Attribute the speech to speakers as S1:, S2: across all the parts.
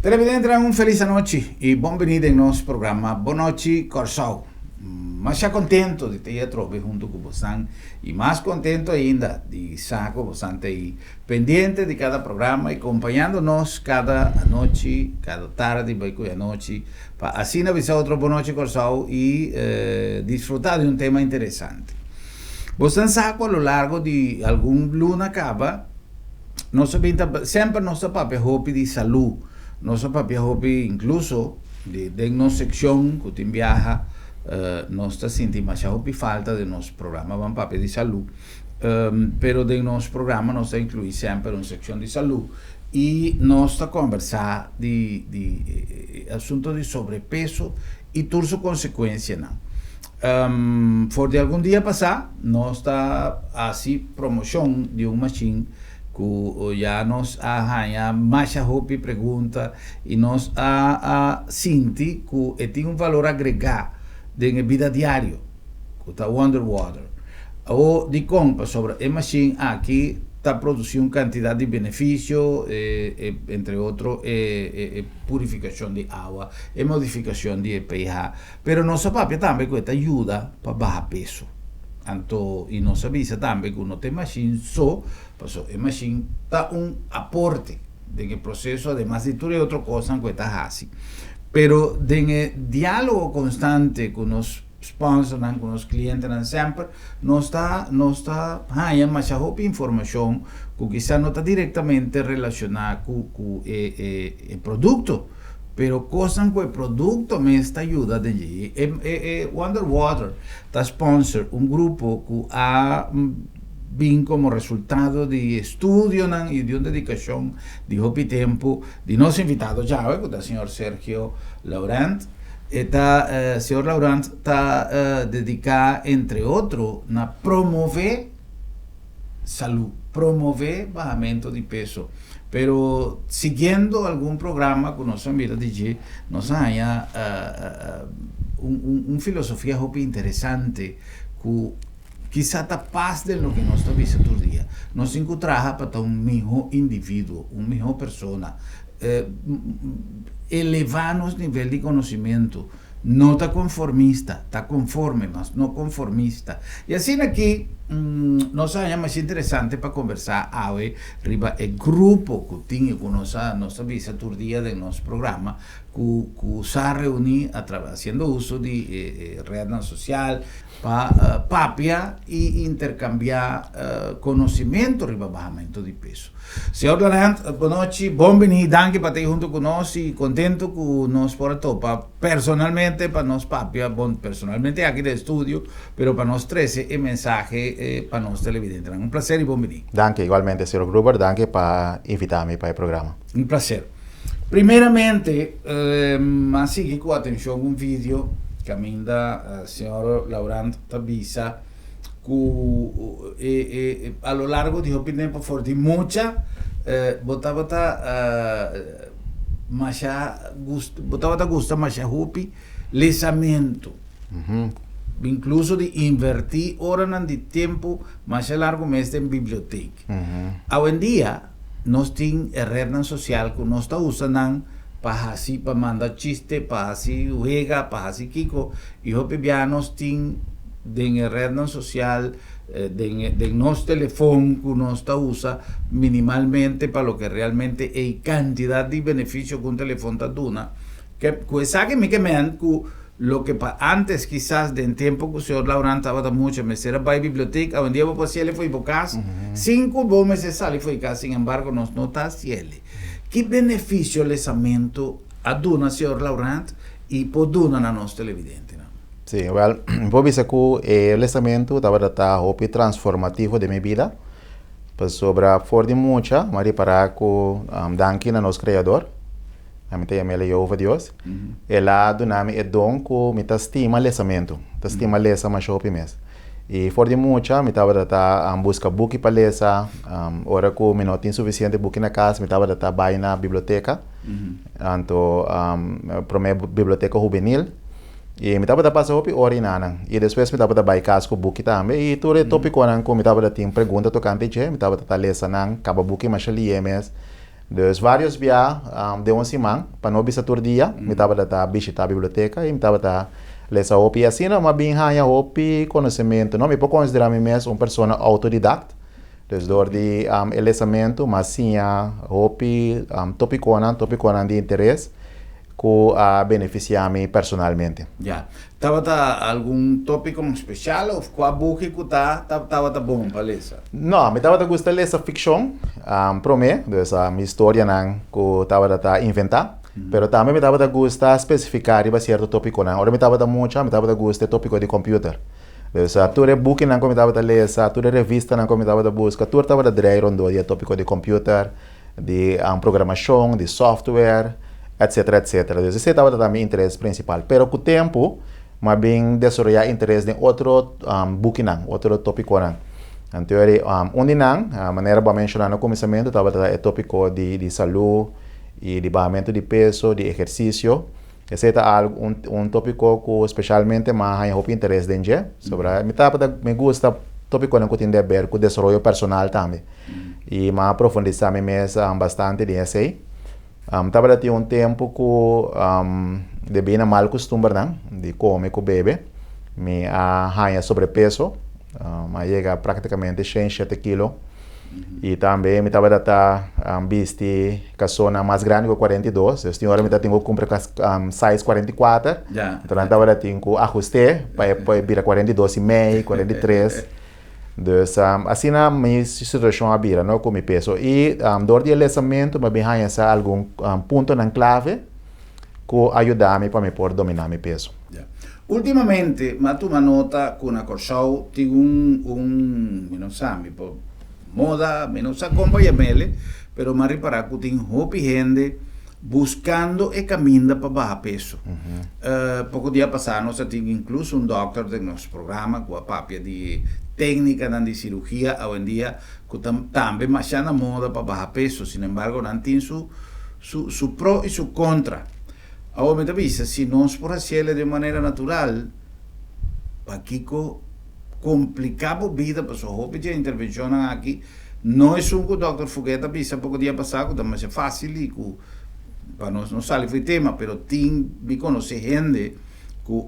S1: Televidente, un feliz noche y bienvenido en nuestro programa Bonochi Corsao. Más contento de te trobe junto con vosotros y más contento ainda de estar con vosotros ahí pendiente de cada programa y acompañándonos cada noche, cada tarde, y noche, para así avisar otro Bonochi Corsao y disfrutar de un tema interesante. Vosotros saben a lo largo de algún luna cava, siempre nuestra papel hobby de salud. Nosso papel hobby incluso de nossa secção que tem viaja nós está sentindo mais hobby falta de nosso programa van papel de saúde pero de nosso programa nós está incluir sempre uma secção de saúde e nós está conversar de assunto de sobrepeso e todas as consequências não for de algum dia passar nós está assim promoção de uma machine que já nos arranha mais roupa pergunta e nós sente que tem valor agregado na vida diária que está Wonderwater ou de compra sobre a machine aqui está produzindo quantidade de benefícios entre outros purificação de água e modificação de pH pero nossa papel também que ajuda para baixar peso. Anto, e nós sabemos também que não tem machine só, porque a machine está aporte no processo, además de tudo e outra coisa que está assim. Pero no diálogo constante com os sponsors, com os clientes, sempre, nós está ganhando mais informação que quizá não está diretamente relacionada com o produto, pero coisas que o produto me está ajudando allí. Wonderwater está sponsor grupo que ha vindo como resultado de estudio e de uma dedicação de hobby tempo de nosso invitado já, que é o senhor Sergio Laurent. O senhor Laurent está dedicado, entre outros, a promover saúde, promover bajamento de peso. Pero siguiendo algún programa que nos mira DJ, nos haya una filosofía hobby interesante que quizá está paz de lo que nos está visto todo día. Nos encontramos para un mejor individuo, una mejor persona, elevarnos nivel de conocimiento. No está conformista, está conforme, mas no conformista. Y así aquí nos haya más interesante para conversar hoy arriba el grupo que tiene con nuestra visa día de nuestro programa que se reúne haciendo uso de red social para papia y intercambiar conocimiento arriba bajamiento de peso. Senhor Laurent, boa noite, bem-vindo, danke para estar junto conosco e contento que nos por topa personalmente para nós papia, personalmente aqui do estúdio, pero para nós 13 e mensagem para nós televidentes. Um prazer e bem-vindo.
S2: Danke, igualmente, senhor Gruber, danke para invitar-me para o programa.
S1: Um prazer. Primeiramente, assim que com atenção um vídeo que ainda o senhor Laurent avisa que a lo largo de hobby tempo for de mucha botava gusta mais hobby lesamento incluso de invertir horas de tempo mais largo mês em biblioteca. Hoje em dia nós temos a rede social que nós está usando para assim para mandar chiste, para assim juega, para assim kiko e hobby nós temos de rede social, de nosso telefone que nós usa minimalmente para lo que realmente é quantidade de benefício que um telefone está dando. Que sabe que lo que antes quizás de tempo que o senhor Laurent estava muito, mas era para a biblioteca, onde eu passei ele foi para casa, 5 meses sali foi casa, sin embargo nós não está ele. Que benefício o lesamento a dona senhor Laurent e por dona na nossa televidente?
S2: Sim, well, vou dizer que o lançamento estava a hobby transformativo de minha vida, para sobre for de muita, mas para que danke na nosso criador, a minha mãe Jeová Deus, ela dona-me é dom que me estima lançamento, estima lança mais hobby mesmo. E for de muita, me estava a buscar book para ler, ora que me não tinha suficiente book na casa, me estava a ir na biblioteca, então para minha biblioteca juvenil. E me estava a passar hopi ori nanan. E depois me estava a baixar casco buki também. E todo tópico nanan, como me estava a ter pergunta tocante, me estava a ler sanang, caba buki mas ali emes. Dus vários dias de uma semana, para não bisa todo dia, me estava a visitar a biblioteca e me estava a ler a hopi. Assim, não, mas bem ganha hopi conhecimento, não me pode considerar me mesmo uma pessoa autodidata. Dus door die lesamento, mas sim a hopi topicona de interesse que beneficia-me personalmente.
S1: Já. Tava algum tópico especial ou qual book que tava bom para ler?
S2: Não, me tava gostando de ler ficção, para mim, dessa minha história não que tava a inventar, pero também me tava gostar especificar riba certo tópico não. Ora me tava muito, me tava gostar tópico de computer. Dessa tudo book não como tava ler, tudo revista não como tava buscar, tudo tava dreir rondo de tópico de computer, de programação, de software, etc, etc. Esse estava também interesse principal, pero com o tempo mas bem desenvolver interesse em outro book não, outro tópico não. Então, onde não, a maneira para mencionar no começamento, estava o tópico de saúde e de baixamento de peso, de exercício. Esse é um tópico que especialmente mais eu interesse em dia. Sobre me gusta tópico que tem a ver com o desenvolvimento personal também. E mais aprofundizar bastante nisso aí. Estava tendo um tempo que de bem mal costume de comer com bebê, me ganha sobrepeso, mas chega praticamente 107 quilos. E também me estava visto caçona mais grande que 42, a senhora me tenho que comprar size 44, então estava tendo que ajustar para vir a 42,5, 43. Dus assim na minha situação a vira, não com meu peso. E durante o lançamento, me ganha algum ponto na clave que ajuda-me para me poder dominar meu peso.
S1: Yeah. Ultimamente, mas tu nota que na Corsau tem não sabe, moda, não sabe como é mele, pero mas reparar que tem hopi gente buscando e caminho para baixar peso. Pouco dia passado, nós tínhamos incluso um doctor de nosso programa com a papia de técnica de cirurgia hoje em dia que também mais na moda para baixar peso, sin embargo, não tem su pro e su contra. Agora, me avisa, se nós por fazer de maneira natural, aqui complicamos a vida, para sua roupa de intervenção aqui, não é só que o Dr. Fogueta avisa pouco dia passado, que também é fácil, para nós não sabe foi tema, mas tem me conhece gente que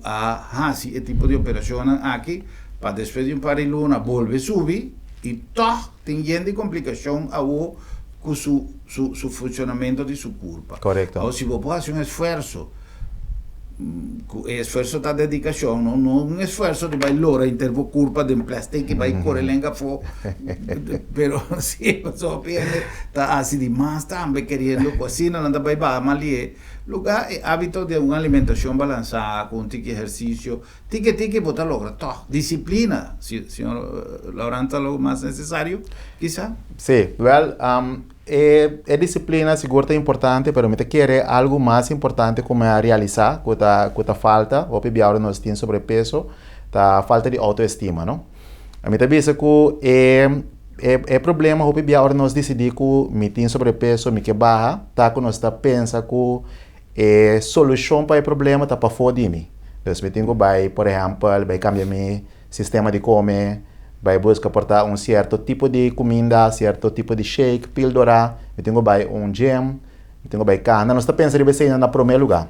S1: esse tipo de operação aqui, para depois de par de luna, volve a subir, e tem gente de complicação com su funcionamento de sua corpo.
S2: Correto.
S1: Ou se você faz esforço, esforço da dedicação, não um esforço de vai lora intervo corpo de plástico que vai correr lenga fo, pero se só perde tá assim demais também querendo cocina não vai ali lugar é hábito de uma alimentação balanceada com tique exercício tique botar logra disciplina senhor Laurenta lo mais necessário quizá
S2: sim well é disciplina seguro é importante, mas me quer algo mais importante como é realizar, que tá falta, ou que agora nós temos sobrepeso, tá falta de autoestima, não? A mim também que é problema, ou que agora nós decidimos que me tem sobrepeso, me que barra, tá que nós tá pensa que é solução para o problema tá para fora de mim. Então, me tenho que por exemplo, vai cambiar meu sistema de comer, vai buscar portar um certo tipo de comida, certo tipo de shake, píldora, eu tenho um gym, eu tenho carne, nós está pensando em ser no primeiro lugar.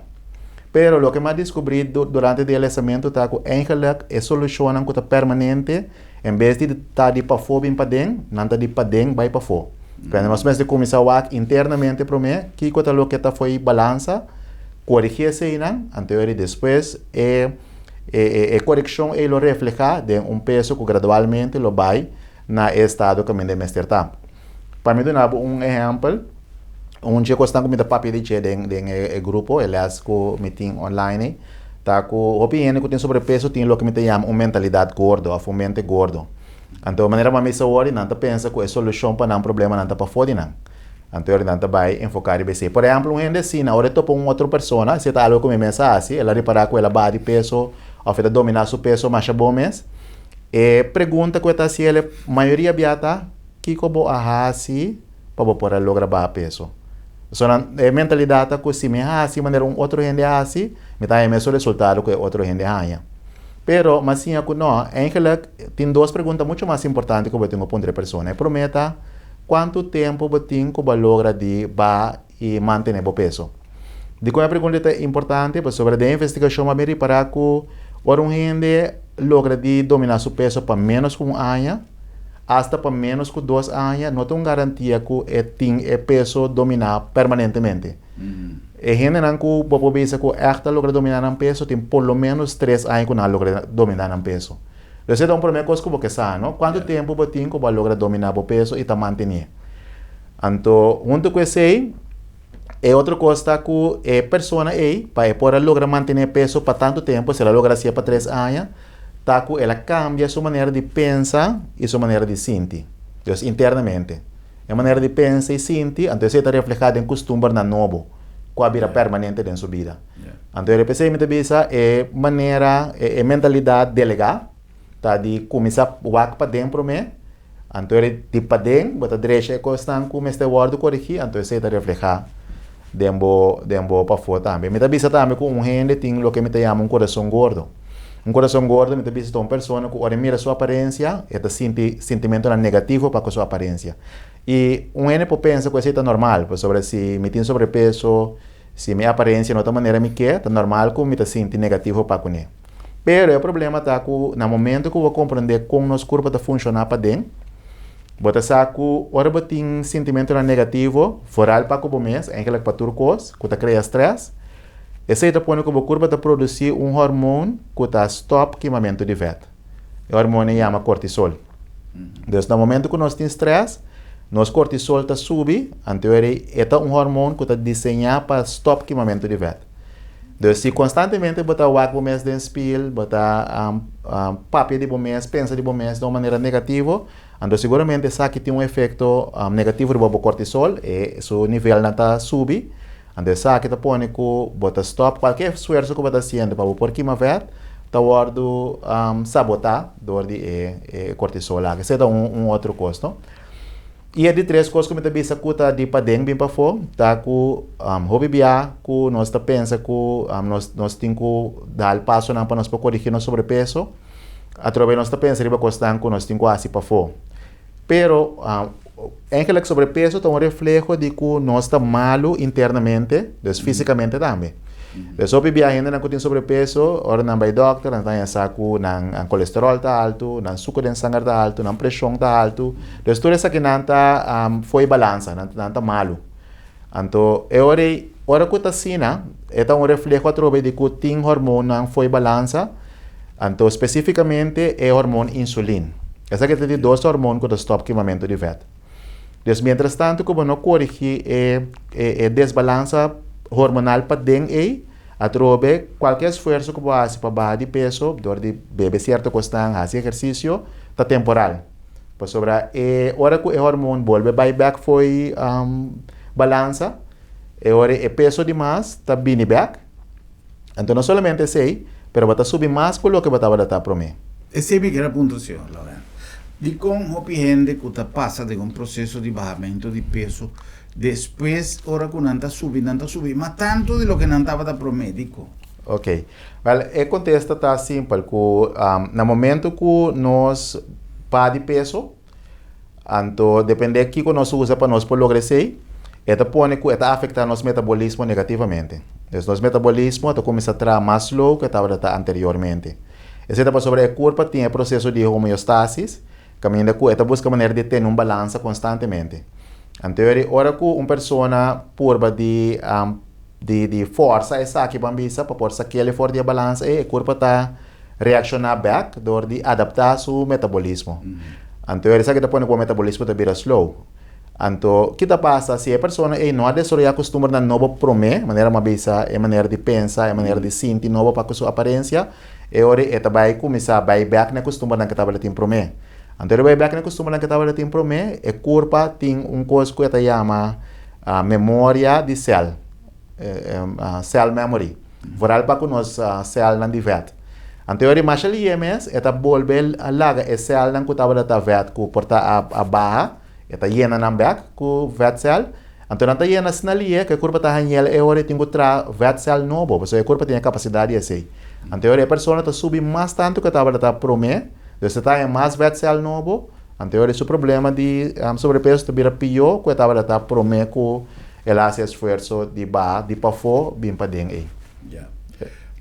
S2: Pero o que mais descobri durante o lançamento tá que eigenlijk é solução que tá permanente, em vez de estar de para fora para dentro, não tá de para dentro vai para fora. Quando nós pensamos começar a internamente para mim, que coisa lo que tá foi balança, corrigir se não, anterior e depois correção ele refleja de peso que gradualmente lo vai na estado que me deve estar. Para mim, dar exemplo, dia que estamos com papel de grupo, aliás, com meeting online, tá com opinião que tem sobrepeso, tem o que me chama uma mentalidade gorda, a mente gordo. Então, a maneira mais saúde, não pensa que é solução para um problema, não para fora não. Então, não vai enfocar em BC. Por exemplo, um gente assim, na hora de topar outra pessoa, se está algo que me pensa assim, ela reparar que ela bate peso, ou de dominar seu peso mais bom mês, e pergunta que está se ele, maioria biata, que como assim, para poder lograr peso. So, a mentalidade que se me assim, maneira outro gente assim, me dá o mesmo resultado que outro gente ganha. Pero, mas sim, não, tem duas perguntas muito mais importantes que eu tenho para a pessoa. Prometa quanto tempo botin que logra de ba e manter o peso. De qual é a pergunta importante, pues sobre a investigação a meri para que o gente logra de dominar seu peso para menos que ano, hasta para menos que 2 anos, não tem garantia que tem peso dominar permanentemente. E gente não que bobo bisa que esta logra dominar o peso, tem por lo menos 3 anos que não logra dominar o peso. Então, é uma primeira coisa que você sabe, não? Quanto tempo você tem que logra dominar o peso e manter. Então, junto com isso, é outra coisa que a pessoa para poder lograr manter peso para tanto tempo, se ela logra ser para 3 anos, que ela cambia sua maneira de pensar e sua maneira de sentir. Então, internamente. A maneira de pensar e sentir, então, isso está refletido em costume na novo, que a vida permanente em sua vida. Então, eu pensei que é maneira, é mentalidade delegada, tá de começar a para dentro mesmo. Então, ele de para dentro, bota direita e constante, começa a word corrigir, então, isso está refletido dembo para fora também. Me bisa também com gente tem o que me chama coração gordo. Coração gordo me bisa uma pessoa que ora mira sua aparência, e sente sentimento negativo para com sua aparência. E gente pensa que isso é normal, sobre se me tem sobrepeso, se minha aparência não é da maneira que é normal que me sente negativo para com ele. Pero o problema está que no momento que eu vou compreender como nosso corpo está funcionando para dentro, bota saco, ora botin sentimento negativo, foral para o mês, em que para turcos, que cria stress. Esse aí põe que o corpo está produzir hormônio que está stop queimamento de vet. O hormônio chama cortisol. Então, no momento que nós temos stress, nosso cortisol está subi, então é hormônio que está desenhado para stop queimamento de vet. Então, se constantemente botar o ar mês de espelho, botar papel de mês, pensa de mês de uma maneira negativa, então seguramente sabe que tem efeito negativo do cortisol e seu nível não está subi. Então sabe que está põe que bota stop qualquer esforço que bota fazendo para por que ver, está ordo sabotar do de cortisol lá, que seja outro custo. E é de 3 coisas que me está bisa que está de para dentro bem para fora, tá que hobby bia que nós está pensa que nós tem que dar o passo para nós para corrigir nosso sobrepeso, através nós está pensa riba constante que nós tem que assim para fora. Pero em que o sobrepeso é um reflexo de que nós está malo internamente, fisicamente também. Se eu bebia ainda não tem sobrepeso, ora não vai doctor, não tem saco, não colesterol está alto, não açúcar de sangue está alto, não pressão está alto. Então tudo isso aqui não está foi balança, não está malo. Então, ora que está assim, é um reflexo através de que tem hormônio não foi balança. Então, especificamente é hormônio insulina. Essa aqui tem 2 hormônios que stop queimamento de vet. Então, mientras tanto, como não corrige desbalança hormonal para dentro através qualquer esforço que você para baixar de peso, dor de beber certa questão, fazer exercício, está temporal. Por sobre hora que o hormônio volve back foi balança, hora o peso demais está vindo back. Então não somente sei, mas vai subir mais que o que vai estar para mim.
S1: Esse é a minha pontuação, Laura. De como a gente que passa de um processo de baixamento de peso, depois, ora que não está subindo, mas tanto de lo que não estava para o médico.
S2: Ok. Well, o contexto está simples, que no momento que nós pá de peso, então, depende de que nós usamos para nós progredir, está afetando nosso metabolismo negativamente. Então, nosso metabolismo começa a estar mais slow que estava anteriormente. Esse é sobre o corpo, tem o processo de homeostasis, caminhando que está buscando maneira de ter balança constantemente. Então, ora que uma pessoa purba de força, essa aqui bambisa, para pôr aquele fora de balança, e o corpo está reaccionar back, dor de adaptar seu metabolismo. Então, essa que está põe que o metabolismo está vira slow. Então, o que passa se a pessoa não é de acostumar na nova promessa, maneira mabisa, é maneira de pensar, é maneira de sentir nova para sua aparência, e ora vai começar a back na costumar na que estava lá tem promessa. Então, vai back na costumar na que estava lá tem promessa, e corpo tem coisa que se chama memória de cell, cell memory. Voral para que nós cell não de vet. Então, ora mais ali IMS, eta volver a laga e cell não que estava lá vet, que porta a barra, eta llena na back com vet cell. Então, não está llena sinalia, que o corpo está hanhel, e ora tem que tra vet cell novo, porque o corpo tem a capacidade assim. Então, a pessoa está subindo mais tanto que estava lá promessa. Então, se está em mais vet cell novo, Anterior su problema de sobrepeso também pior, que estava a prometer que ele hace esforço de para fora, bem para dentro.
S1: Ya.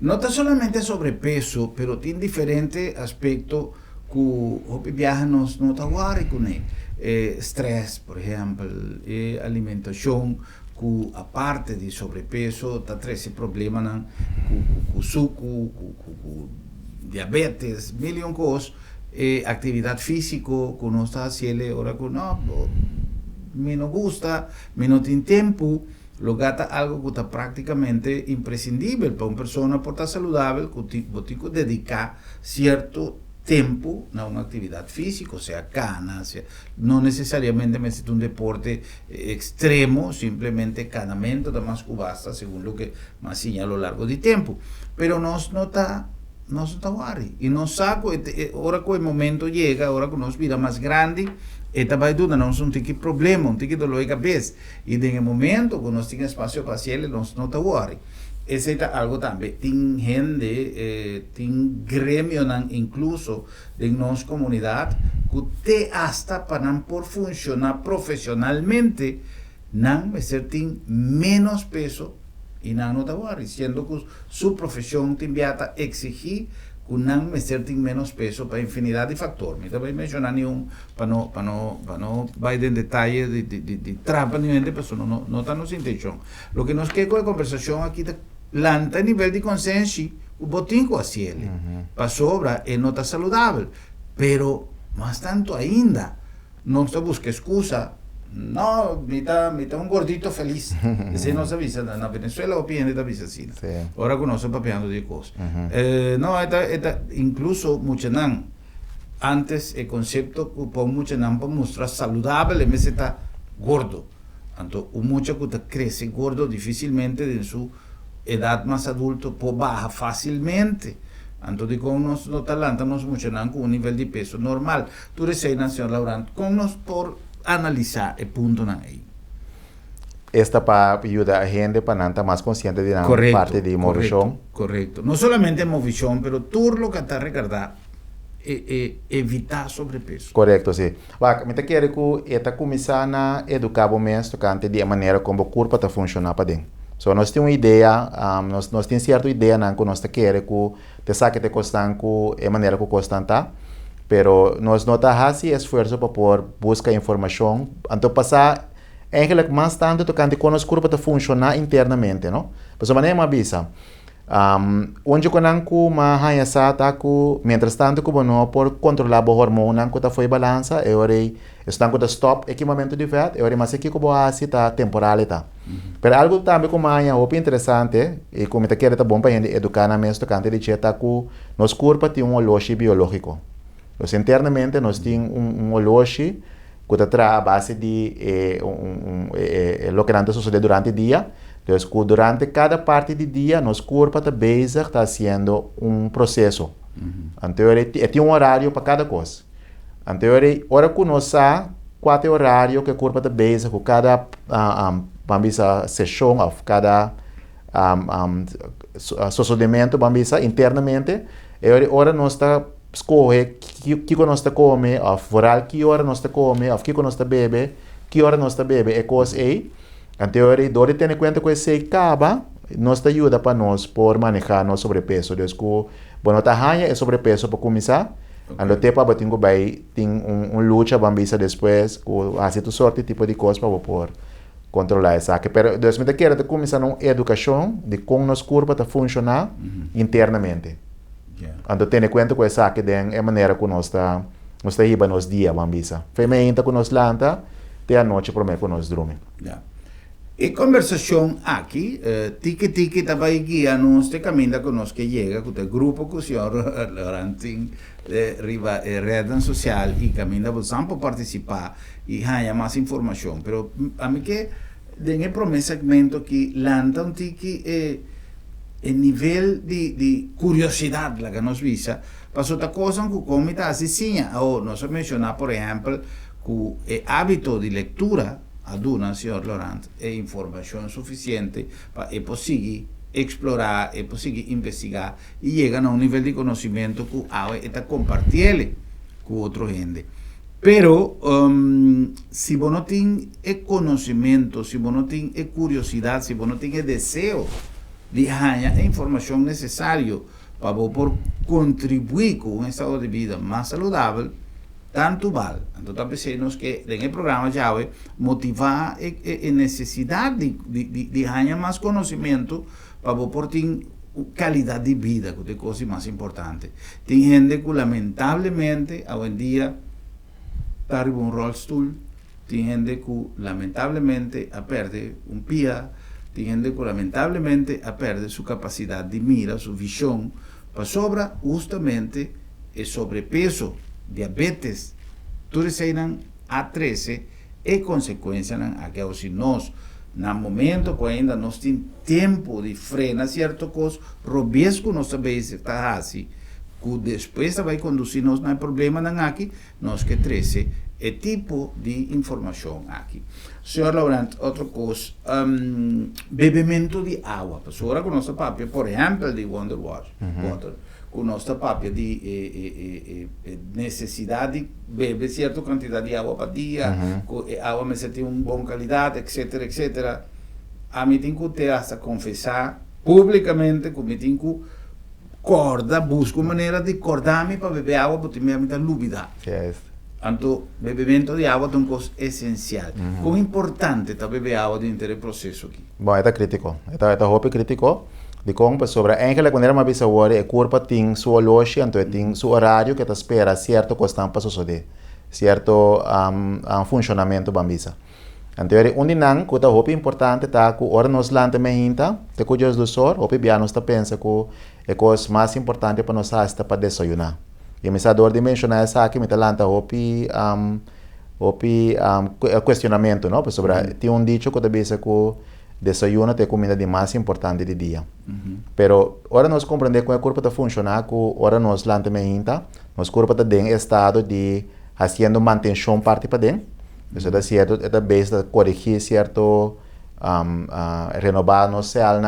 S1: No está solamente sobrepeso, pero tiene diferentes aspectos que viajan no está con estrés, por ejemplo, alimentación, que aparte de sobrepeso, está esse problema com suco, com diabetes, milhão coisas, actividade física, que não está haciendo, ahora que no, me não gusta, me não tem tempo, lo gata algo que está prácticamente imprescindível para uma pessoa por estar saudável, que tem que dedicar certo tempo a uma atividade física, seja cana, não necessariamente necessita deporte extremo, simplesmente canamento da mais que basta, segundo o que me señala a lo largo de tempo. Pero nós não está worry. E nós saco, ora que o momento chega, ora que nós vida mais grande, esta vai dar nós um tique problema, um tique dolor de cabeça. E no momento que nós temos espaço para fazer, nós não está worry. Esse é algo também. Tem gente, tem grêmio, incluso, de nossa comunidade, que te hasta para não por funcionar profissionalmente, não vai ser tem menos peso e não está worry, sendo que sua profissão tem viata exigir que não vai ser tem menos peso para infinidade de fatores. Não vai mencionar nenhum para não vai em detalhe de trampa nenhuma de pessoa, não está nossa intenção. O que nós queremos com a conversação aqui lanta a nível de consciência o botinho a cielo para sobra e não está saudável, pero mais tanto ainda não se busca excusa. No, me está un gordito feliz. Ese no se avisa, na Venezuela o piende da avisa assim. Ahora conoce papeando de cosas. No, incluso muchanan antes el concepto que pon muchanan para mostrar saludable, en vez de estar gordo. Entonces, un muchacho que crece gordo difícilmente en su edad más adulto pues baja fácilmente. Entonces, con nos talentos nos muchanan con un nivel de peso normal. Tú recién nació Laurent, con nos por analisar el punto ahí.
S2: Esta para ayudar a gente para estar más consciente de la parte de movimiento.
S1: Correcto. No solamente movimiento, pero todo lo que está recordado evitar sobrepeso.
S2: Correcto, sim. Me te quero que esta começar a educar o mês tocante de maneira como o corpo está funcionando para dentro. So, nós temos uma ideia, nós temos certa ideia não que nós queremos que te saque te costan que é maneira que costan tá, pero nós não tá fazendo esforço para por buscar informação, então passar eigenlijk mais tanto tocante como o corpo está funcionando internamente, não? Por maneira uma bisa. Onde que nanku mahaya sa taku mientras tanto que não por controlar o hormônio nanku tá foi balança e ore estão com stop equipamento de vet e ore mas aqui que boa assim tá temporal tá. Pero algo também como mahaya o interessante e como te quer tá bom para gente educar na mesmo tocante de cheta que nos corpo tem oloshi biológico. Nós internamente nós tem oloshi que tá tra a base de lo que antes sucede durante o dia. Então, durante cada parte do dia, nosso corpo está bezig, está fazendo processo. Então, tem horário para cada coisa. Então, hora que nós sabemos qual é o horário que o corpo está bezig, com cada sessão, ou cada sucedimento, internamente, é hora nós está escolher que nós está comendo, ou oral que hora nós está comendo, ou que nós está bebe, que hora nós está bebe, é coisa aí. Então, deve ter em conta que esse acaba, nos ajuda para nós por manejar nosso sobrepeso. Então, quando está ganha é sobrepeso para começar, então tempo para tinha luta para bisa depois, com assim sorte tipo de coisa para por controlar essa. Pero Deus me quer começar uma educação de como nosso corpo está funcionar internamente. Então, ter em conta que essa que é a maneira que nós está indo nos dias para bisa. Feminina que nós lanta, até a noite para que nós dormimos.
S1: E conversação aqui, tique estava guiando este caminho que nós que chega, com o grupo que o senhor Laurentin riba rede social e caminho para sempre participar e ganhar mais informação. Mas a mim que tem promessa segmento que lanta tique o nível de curiosidade que nos visa, para outra coisa que como está assim, ou nós mencionar por exemplo que o hábito de leitura aduna, senhor Laurent, é informação suficiente para conseguir explorar, conseguir investigar e chegar a nível de conhecimento que está compartilhando com outra gente. Pero si vos no tienes conocimiento, si vos no tienes curiosidad, si vos no tienes deseo de ganar información necesaria para vos por contribuir con un estado de vida más saludable, tanto vale. Entonces pensamos que en el programa ya motivar necesidad de ganar más conocimiento para vos por tener calidad de vida, que es la cosa más importante. Hay gente que lamentablemente hoy en día está en un rollstool, hay gente que lamentablemente ha perdido un pie, hay gente que lamentablemente ha perdido su capacidad de mira, su visión, para sobra justamente el sobrepeso, diabetes, todos eran A13 e consequência a que se nós no momento que ainda nós temos tempo de frenar certa coisa, robesco nós também está assim, que depois vai conduzir nós não é problema não aqui, nós que 13 é tipo de informação aqui. Senhor Laurent, outra coisa, bebimento de água, pessoa com nossa papia, por exemplo, de Wonder Water, com nossa papia de necessidade de beber certa quantidade de água para dia, água me tem uma boa qualidade, etc, etc. A mim tem que ter essa confessar publicamente, que me tem que corda, busco maneira de acordar-me para beber água, porque me dá dúvida. Então, bebimento de água é uma coisa essencial. Quão importante é beber água dentro do processo aqui?
S2: Bom, é crítico. É roupa crítico. De como sobre eigenlijk wanneer maar bisa worden e corpo tem sua loja então tem seu horário que te espera certo costan para suceder certo funcionamento bambisa então onde não que tá hope importante tá que hora nos lante me hinta te cuidas do sor hope bia nos tá pensa que é coisa mais importante para nós hasta para desayunar e me sador de mencionar essa aqui me tá lanta hope questionamento não sobre tem dicho que te bisa que desayuno é a comida de mais importante do dia. Pero, ora nós compreender como o corpo está funcionando, ora nós lá também ainda, nosso corpo está em estado de fazendo manutenção parte para dentro. Isso é certo, é base de corrigir certo, renovar nosso céu,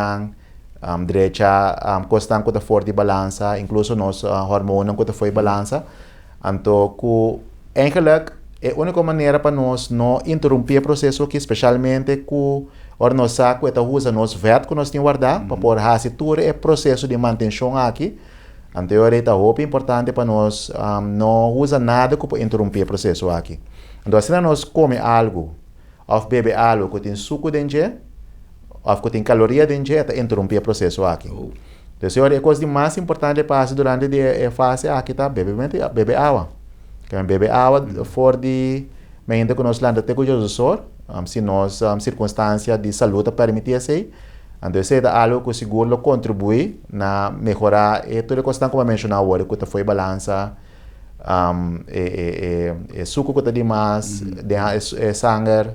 S2: direita, constante que está fora de balança, incluso nosso hormônio que está fora de balança. Então, eigenlijk, é a única maneira para nós não interromper o processo aqui, especialmente com ora nós saco eta usa nos vet que nós temos guardar para por rasitura é processo de manutenção aqui anterior é roupa importante para nós não usa nada que para interromper o processo aqui então se nós come algo ou bebe algo que tem suco dentro ou que tem caloria dentro é interromper o processo aqui então se é coisa de mais importante para durante a fase aqui tá bebe água que bebe água fora de ainda que nós lá até com o sor se nós circunstância de saúde permitir assim, então isso é algo que seguro contribui na melhorar e tudo que estamos como mencionar agora que foi balança suco que está demais, sangue,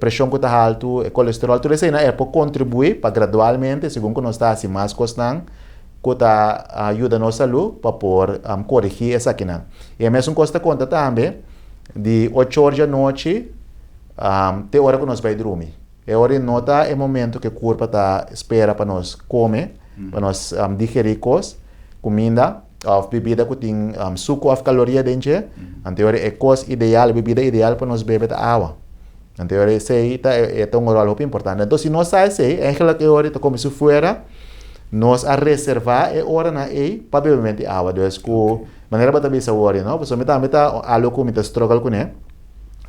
S2: pressão que está alto, colesterol, tudo isso é para contribuir para gradualmente, segundo que nós está assim mais constante, que está ajuda a nossa saúde para por corrigir essa aqui não. E a mesma coisa conta também de 8 horas da noite até a hora que nós vamos dormir. É hora de notar o momento que o corpo está espera para nós comer, para nós digerir coisas, comida, ou bebida que tem suco ou caloria dentro. Então é coisa ideal, bebida ideal para nós beber água. Então isso aí é um rol importante. Então se nós saímos aí, é aquela hora que começa fora, nós a reservar é hora na aí para beber água. Então maneira para também saber, não? Porque me tá algo que me tá struggle com né?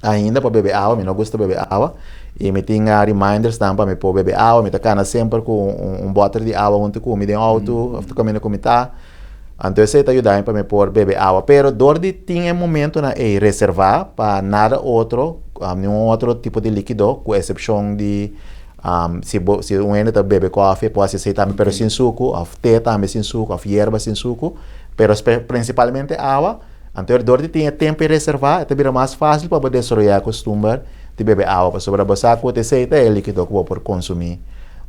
S2: Ainda para beber água, me não gosta de beber água e me tinha reminders também para me pôr beber água, me tá cana sempre com bottle de água onde com me deu auto, after caminho com me tá. Então isso tá ajudando para me pôr beber água, pero dor de tinha momento na reservar para nada outro, nenhum outro tipo de líquido, com exceção de se um ainda tá bebe café, pode ser também pero sem suco, ou té também sem suco, ou erva sem suco. Pero principalmente água, então dor de tinha tempo para reservar, é bem mais fácil para poder desarrollar a costume de beber água, para sobre a saco de seita é líquido que vou consumir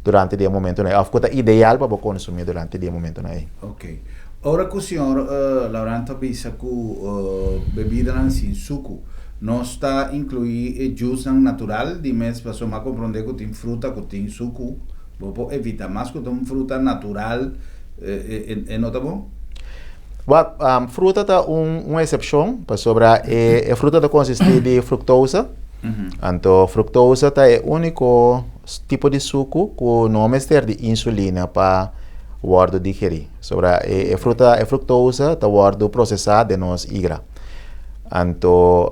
S2: durante o momento né, ou é ideal para consumir durante o momento né.
S1: Ok. Ora que o senhor Laurent pensa que bebida sem suco não está incluir juice natural, de mês para somar compreender que tem fruta que tem suco, vou evitar mais que tem fruta natural, não tá bom?
S2: Fruta tá uma exceção, para sobre a fruta tá consiste de fructosa. Então, fructosa tá é o único tipo de suco que não mistura de insulina para o digerir. Sobre a fructosa tá o processado de nós igra. Então,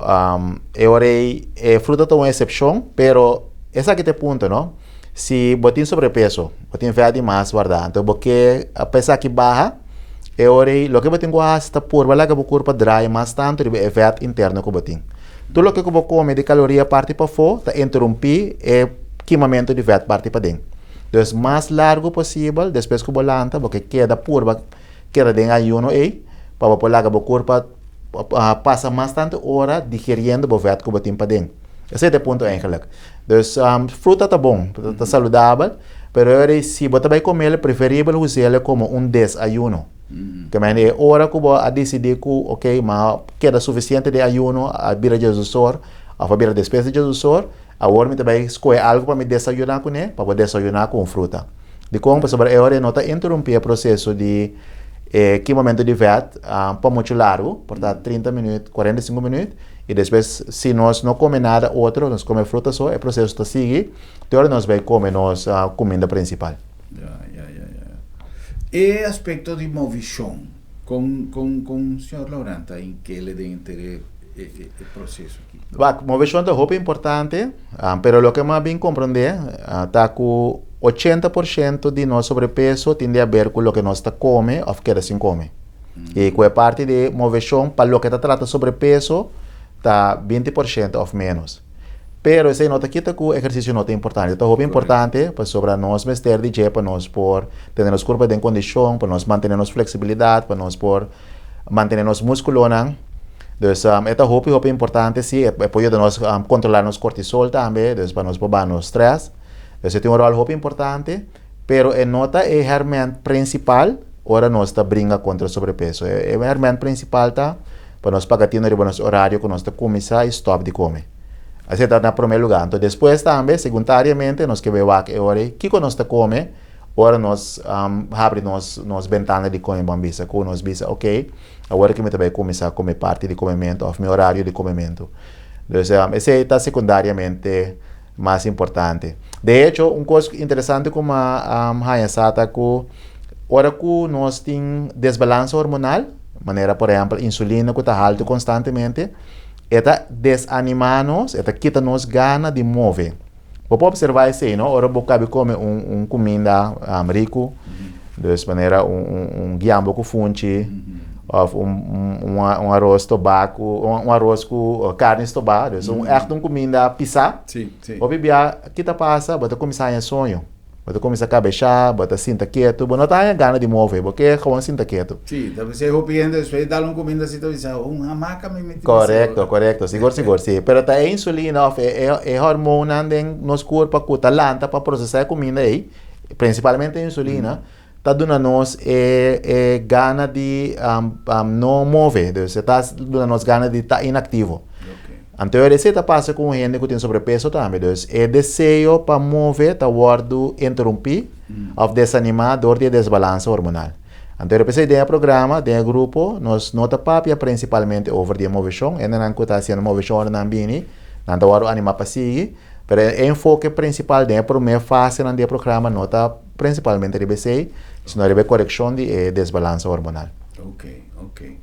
S2: fruta tá uma exceção, pero essa aqui é o ponto, não? Se botin sobrepeso, botin fea demais, verdade? Então, porque a pesar que baixa, lo que botin está por, vai lá que o corpo dry mais tanto de efeito interno que botin. Tudo o que eu come de caloria parte para fora, está interromper o queimamento de fat parte para dentro. Então, mais largo possível, depois que eu lanta, porque queda por, queda dentro ayuno aí, para poder lá que o corpo passa mais tanto hora digerindo o fat que botin para dentro. Esse é o ponto eigenlijk. Então, fruta tá bom, tá saudável, mas se você vai comer, é preferível usá-la como desayuno. Que é hora que você decidir que, ok, mas queda suficiente de ayuno a beira de Jesus, a beira despesa de Jesus, agora você vai escolher algo para me desayunar com ele, para desayunar com fruta. De como, sobre a hora, não está interromper o processo de queimamento de fat para muito largo, portanto, 30 minutos, 45 minutos, e depois, se nós não comemos nada outro, nós comemos fruta só, o processo está seguir, agora nós vamos comer nossa comida principal.
S1: E aspecto de movição, com o senhor Laurent, em que ele tem o processo aqui?
S2: Movição é muito importante, mas o que mais bem compreender está que 80% de nosso sobrepeso tem a ver com o que nós comemos ou queda sem comer. E com a parte de movição, para o que está tratando sobrepeso, está 20% ou menos. Pero esse não está aqui que o exercício não é importante. Então, é importante para sobre nós mestre de dia, para nós por ter nosso corpo em condição, para nós manter nossa flexibilidade, para nós por manter nosso músculo. Então, é importante, sim, apoio de nós controlar nosso cortisol também, para nós poupar nosso stress. Então, tem um rol muito importante, pero a nota é realmente principal, ora nós está brinca contra o sobrepeso. É realmente principal, tá? Para nós pagar o nosso horário que nós está começar e stop de comer. Assim está no primeiro lugar. Então, depois também, secundariamente, nós que ver que hora que nós está come, ora nós abrimos nos ventanas de comer bambisa, com nós bisa, ok, agora que me também começar a comer parte de comimento, ou meu horário de comimento. Então, esse está secundariamente mais importante. De hecho, uma coisa interessante como a Haya Sata, que ora que nós temos desbalance hormonal, maneira, por exemplo, insulina que está alto constantemente, eta desanima-nos, eta quita-nos gana de mover. Você pode observar isso aí, não? Ora, você come comida rico, de maneira, guiambo com funchi, arroz tobaco, arroz com carne estobada, é uma comida pizza.
S1: Sim.
S2: O bebia, que tá passa, você começa a sonho. Você começa a cabeçar, você sinta quieto, você não tem gana de mover, porque é como sinta quieto.
S1: Sim, talvez você arrepende, depois dá uma comida assim, talvez uma maca me mete.
S2: Correto, seguro, sim. Pero tá a insulina, é hormona em nosso corpo que tá lenta para processar a comida aí, principalmente a insulina, tá dando-nos gana de não mover, você tá dando-nos gana de estar inativo. Então, a receita passa com gente que tem sobrepeso também. Então, é desejo para mover, tá guardo interromper, ou desanimar, dor de desbalance hormonal. Então, eu pensei em programa, em grupo, nós nota papia principalmente over de movição, e não está sendo movição na bini, não está guardo animar para seguir, mas o enfoque principal da primeira fase do programa nota principalmente de BC, se não é correção de desbalance hormonal.
S1: Ok.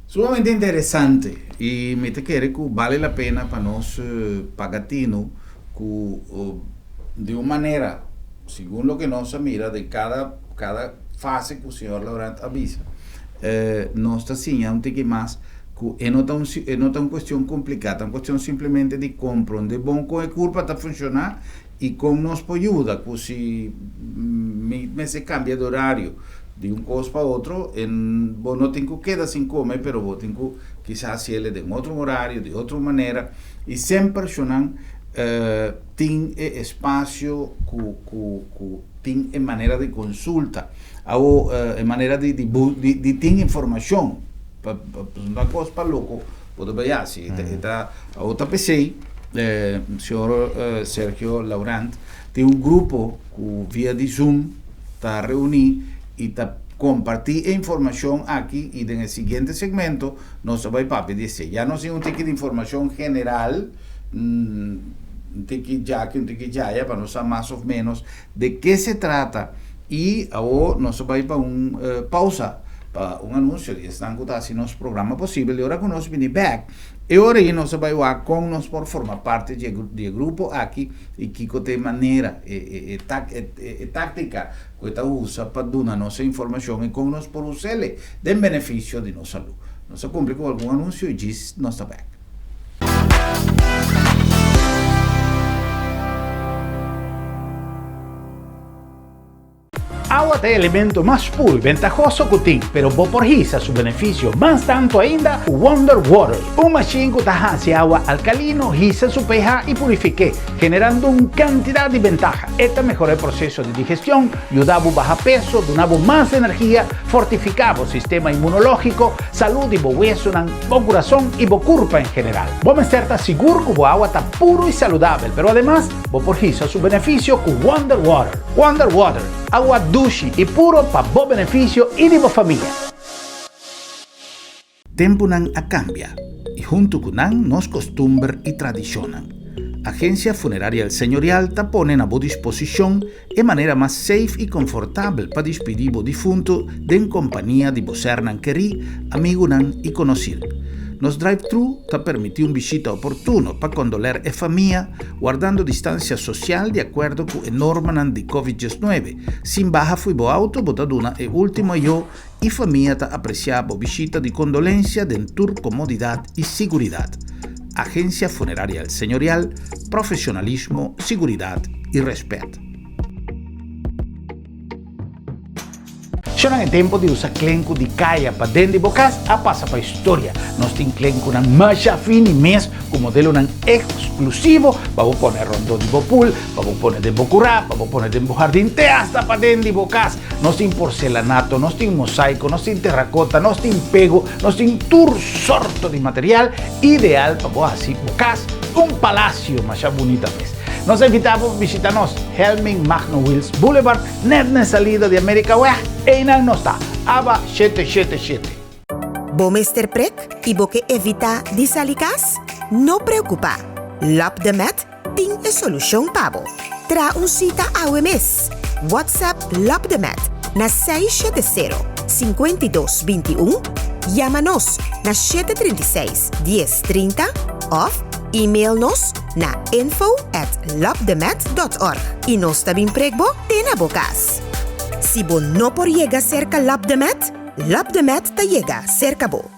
S1: Sumamente interessante e me te quer que vale a pena para nós pagatino que de uma maneira, segundo o que nós mira de cada fase que o senhor Laurent avisa, nós está assim, um pouco mais que não é uma questão complicada, é uma questão simplesmente de compreender bom como a curva está funcionar e como nos ajuda, que se me se cambia de horário de um coisa para outro, você não tem que quedar sem comer, mas você tem que quizás hacer ele de outro horário, de outra maneira, e sempre tem espaço que tem maneira de consulta, ou maneira de ter informação, uma coisa para louco, pode ver, se está a outra PC, o senhor Sergio Laurent, tem grupo que via de Zoom está reunido e está compartir información aquí y en el siguiente segmento nos va a pedir, ya no es un ticket de información general, un ticket ya, para no saber más o menos de qué se trata y ahora nos va a ir para un pausa, para un anuncio de están si nos programa posible y ahora con nos viene back. E ora nós vamos com nós por formar parte do grupo aqui e que de maneira tática que está usa para dar nossa informação e com nós por usar de benefício de nossa saúde. Nós cumpre com algum anúncio e diz nós back.
S3: Agua es el elemento más puro y ventajoso que tiene, pero proporciona su beneficio más tanto ainda Wonder Water. Un machine que hace agua alcalino, hisa su pH y purifique, generando una cantidad de ventajas. Esta mejora el proceso de digestión, ayuda a bajar peso, donaba más energía, fortificaba el sistema inmunológico, salud y hueso, corazón y curva en general. Vos estar seguro que el agua está puro y saludable, pero además proporciona su beneficio con Wonder Water. Wonder Water, agua dulce y puro para vos beneficio y de vos familia.
S1: Tempo nan a cambia y junto con nan nos costumbre y tradicionan. Agencia Funeraria El Señorial te pone a vos disposición de manera más safe y confortable para despedir vos difunto de compañía de vos hernan querí, amigo nan y conocido. Nos drive-thru te permite un visita oportuno para condoler a familia, guardando distancia social de acuerdo con la norma de COVID-19. Sin baja fui bo auto, botaduna e último yo y familia te apreciaba visita de condolencia de tour comodidad y seguridad. Agencia Funeraria El Señorial, profesionalismo, seguridad y respeto.
S3: Sono in tempo di usare clenco di caia para dentro di bocas a passa para história. Nós tem clenco na macha fini mes com modelo nan exclusivo para poner rondo di bopul, para poner de bocurá, para poner de jardín te hasta para dentro di bocas. Nós tem porcelanato, nós tem mosaico, nós tem terracota, nós tem pego, nós tem tur sorto de material ideal para vos así bocas un palacio macha bonita mes. Nos invitamos a visitarnos Helming Magno Wills Boulevard, net na salida de América West, e nan nos está, ABA 777.
S4: Bom Mr. Prek e boque evita de salicas? No preocupa. Lap de Met tem a solução pabo. Tra un cita AWMS. WhatsApp Lap de Met na 670-5221. Llama-nos na 736-1030 of e-mail-nos na info@lapdemet.org e nos também pregbo na bocas. Si bo no por llega cerca Lapdemet te llega cerca bo.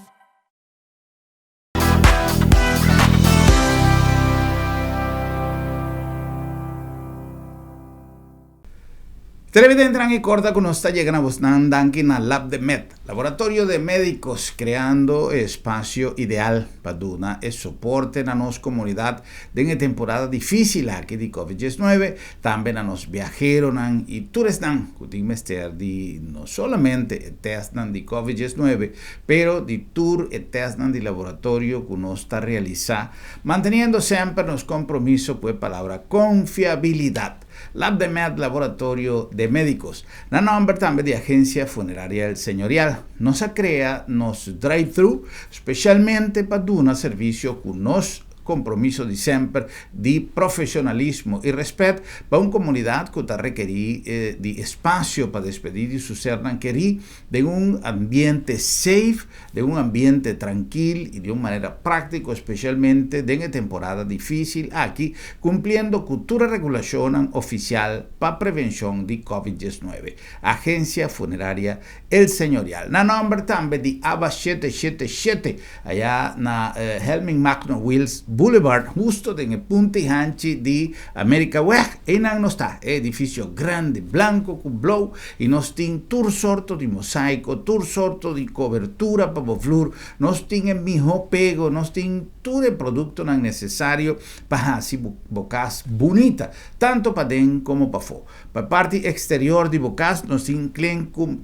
S1: Televidente y corta que nos está llegando a vos Danki na Lab de Med, laboratorio de médicos creando espacio ideal para dar el soporte a nuestra comunidad de una temporada difícil aquí de COVID-19, también a los viajeros y turistas que no solamente testan de COVID-19, pero de tour y testan de laboratorio que nos está realizando, manteniendo siempre los compromisos pues palabra confiabilidad. Lab de Med, laboratorio de médicos. Na nombre también de Agencia Funeraria El Señorial. Nos crea nos drive-thru, especialmente para dar servicio con nos compromiso de siempre de profesionalismo y respeto para una comunidad que te requiere de espacio para despedir y su ser querí de un ambiente safe, de un ambiente tranquilo y de una manera práctica, especialmente de una temporada difícil aquí, cumpliendo cultura regulación oficial para prevención de COVID-19. Agencia Funeraria El Señorial. Na nombre también de ABA 777, allá na Helming Magno Wills Boulevard, justo en el punto y hanchi de América West. Y no está edificio grande, blanco, con blow, y nos tiene tur sorto de mosaico, tur sorto de cobertura para flor, nos tiene mijo pego, nos tiene todo el producto necesario para así bocas bonita, tanto para dentro como para fuera. Para parte exterior de bocas, nos tiene con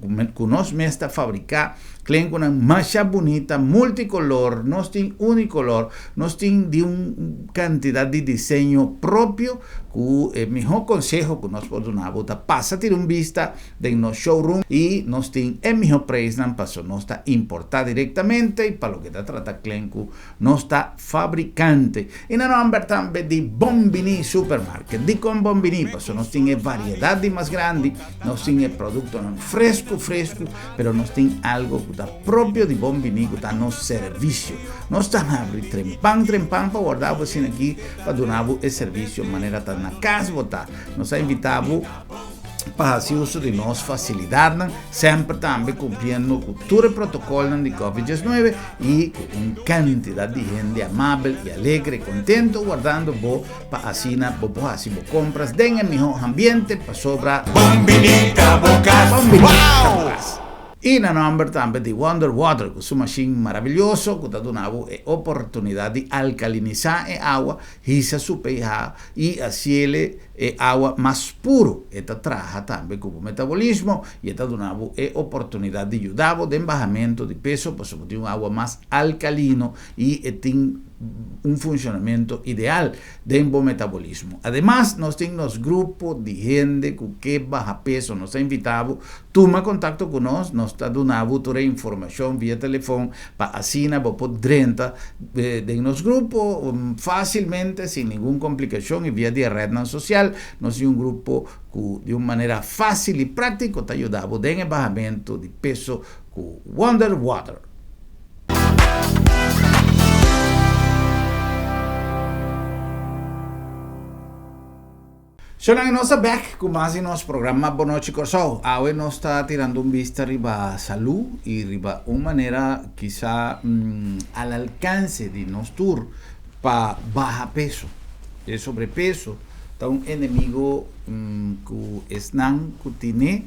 S1: nos mesta fabricar, con una mancha bonita, multicolor, nos tiene unicolor, nos tiene de una cantidad de diseño propio, que el mejor consejo que nos podemos dar, pasa a tirar un vista de nuestro showroom y nos tiene el mejor precio, para no está importar directamente y para lo que te trata Clenco, no está fabricante. Y no nombre también de Bombini Supermarket, de con Bombini, pues nos tiene variedad de más grande, nos tiene producto fresco, pero nos tiene algo que está propio de Bombini, que está no servicio. No está abrir trempan para guardar pues aquí para donar el servicio de manera tan na casa botar. Nos ha invitado para hacer uso de nuestras facilidades, sempre también cumpliendo con todo el protocolo de COVID-19 y con una cantidad de gente amable y alegre, contento, guardando para así compras en el mejor ambiente para sobrar
S5: Bombinita Bocas.
S1: Bocas. Y na nombre también de Wonder Water, que es un machine maravilloso que te da una oportunidad de alcalinizar el agua, hisa su pH y así el agua más puro. Esta trabaja también como metabolismo y esta da una oportunidad de ayudar de embajamiento de peso, pues tiene un agua más alcalino y tiene un funcionamiento ideal de metabolismo. Además, nos tenemos grupos de gente que baja peso, nos ha invitado, toma contacto con nosotros, nos está dando toda información vía teléfono para así poder de nuestro grupo fácilmente, sin ninguna complicación y vía de red social. Nos es un grupo que de una manera fácil y práctica te ayuda en el bajamiento de peso con Wonder Water. Sono in nostra back con más in nostro programma Bonoci Corsao. Ahora nos está tirando un vista arriba salud y arriba una manera quizá al alcance de nuestro tour para bajar peso. El sobrepeso está un enemigo que es nan que tiene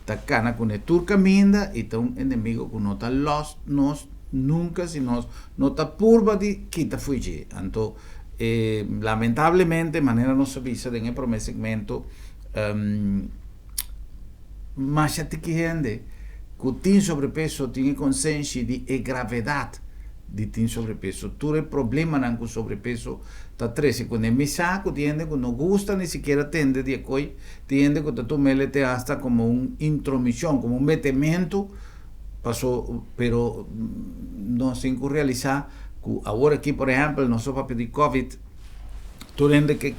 S1: está cana con el tour caminda y está un enemigo que no está lost nos nunca si nos no está purba de quita fuji. Entonces lamentablemente, de manera no se avisa en el primer segmento, más que gente que tiene sobrepeso tiene conciencia de la gravedad de tener sobrepeso. Todo el problema con sobrepeso está 13. Cuando el misaco tiende que no gusta ni siquiera tende de hoy, tiende que tú me te hasta como una intromisión, como un metemento, pasó, pero no se realizar. Ahora aquí, por ejemplo, nuestro papel de COVID, tú entiendes que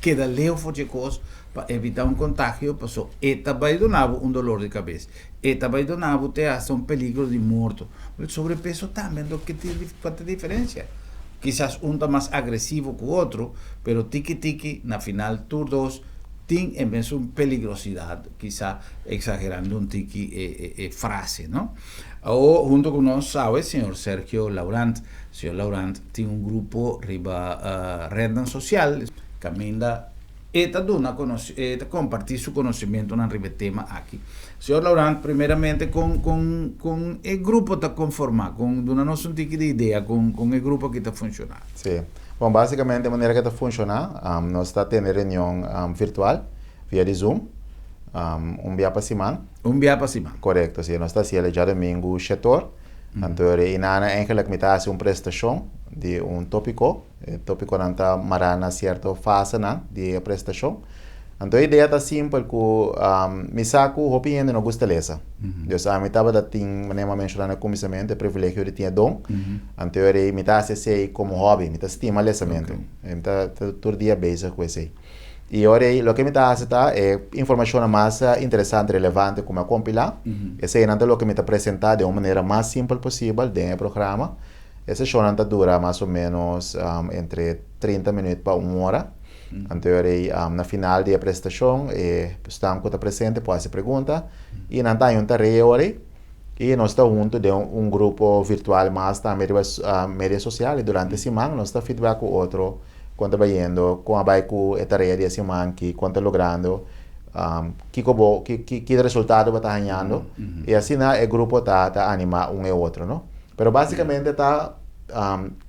S1: queda lejos de cosas para evitar un contagio, pasó, esta va a donar un dolor de cabeza, esta va a donar te hace un peligro de muerto. El sobrepeso también lo que tiene diferencia. Quizás uno está más agresivo que otro, pero tiki na final, tú dos, tiene en vez de una peligrosidad, quizá exagerando un tiki frase, ¿no? O junto con nosotros, sabe, señor Sergio Laurent. Señor Laurent tiene un grupo riba red social, camina compartir su conocimiento en el tema aquí. Señor Laurent, primeramente con el grupo está conformado, con una noción de idea, con el grupo que está funcionando.
S2: Sí. Bom, basicamente, a maneira que está funcionando, nós está tendo reunião virtual, via de Zoom, dia para semana.
S1: Dia para semana.
S2: Correto, sim. Nós está sendo já domingo, setor. Então, e na eigenlijk me está uma prestação de tópico. O tópico não está marana certa fase de prestação. Então, a ideia está simples, que me saco o opinião não gosta de ler. Então, a mim estava da tinha maneira mencionar no começamento, o privilégio de ter dom. Então, a mim está assim como hobby, me está estima lesamento. Me está todo dia bezig com isso. E agora, o que me está fazendo é informação mais interessante, relevante, como compilar. Esse é o que me está apresentando de uma maneira mais simples possível dentro do programa. Essa show dura mais ou menos entre 30 minutos para 1 hora. Então, na final da apresentação, estamos com presente, pode fazer pergunta. E na tarefa hora, e nós estamos juntos de grupo virtual mais também mídia social. E durante a semana, nós estamos feedback com outro. Quanto vai indo, como vai com a tarefa de semana, quanto logrando, que resultado vai estar ganhando. E assim, o grupo está animando um e outro, não? Mas basicamente está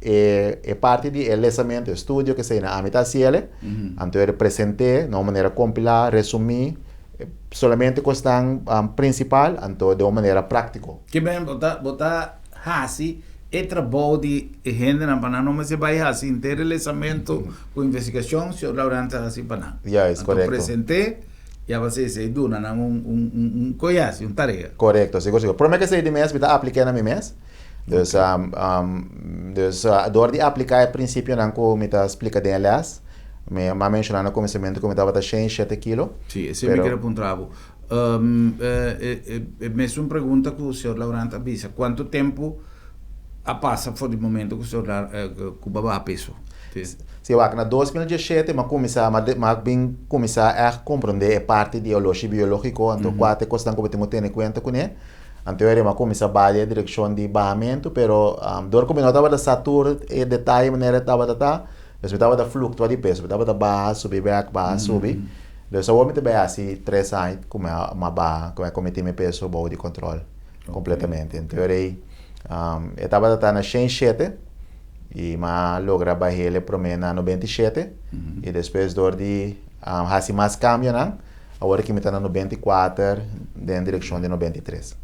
S2: é parte do lançamento do estúdio que se na mitad ciele. Então, eu apresentei de uma maneira compilar, resumir, solamente a questão principal, então de uma maneira prática.
S1: Que bem, botar assim, é trabalho de gente na banana, mas se vai assim, ter relacionamento com investigação, o senhor Laurent assim para
S2: Yes, correcto.
S1: Presentei, e você se duna conhece, tarefa.
S2: Correcto, seguro. Por que sei de mês, eu apliquei na minha mês. Dus, door die aplicar a princípio não como me explica de aliás, me mencionando no começamento como estava 7 kg.
S1: Sim, esse me quer apontar. Mesmo pergunta que o senhor Laurent avisa, quanto tempo passa por o momento que o senhor cubava peso?
S2: Sim, na 2017 começar a compreender a parte de biológico, então quatro coisas que temos que ter em conta com ele. Então eu comecei a trabalhar direção de barramento, pero dor como não estava da satur e detalhe maneira estava da mas estava da fluctua de peso, estava da barra subir barra subir. Então só vou meter assim 3 anos como uma barra, como cometer meu peso bom de controle completamente. Então eu estava da na 107 e mas logra baixar ele para mim na 97 e depois dor de assim mais cambio não. Agora que me está na 94 em direção de 93.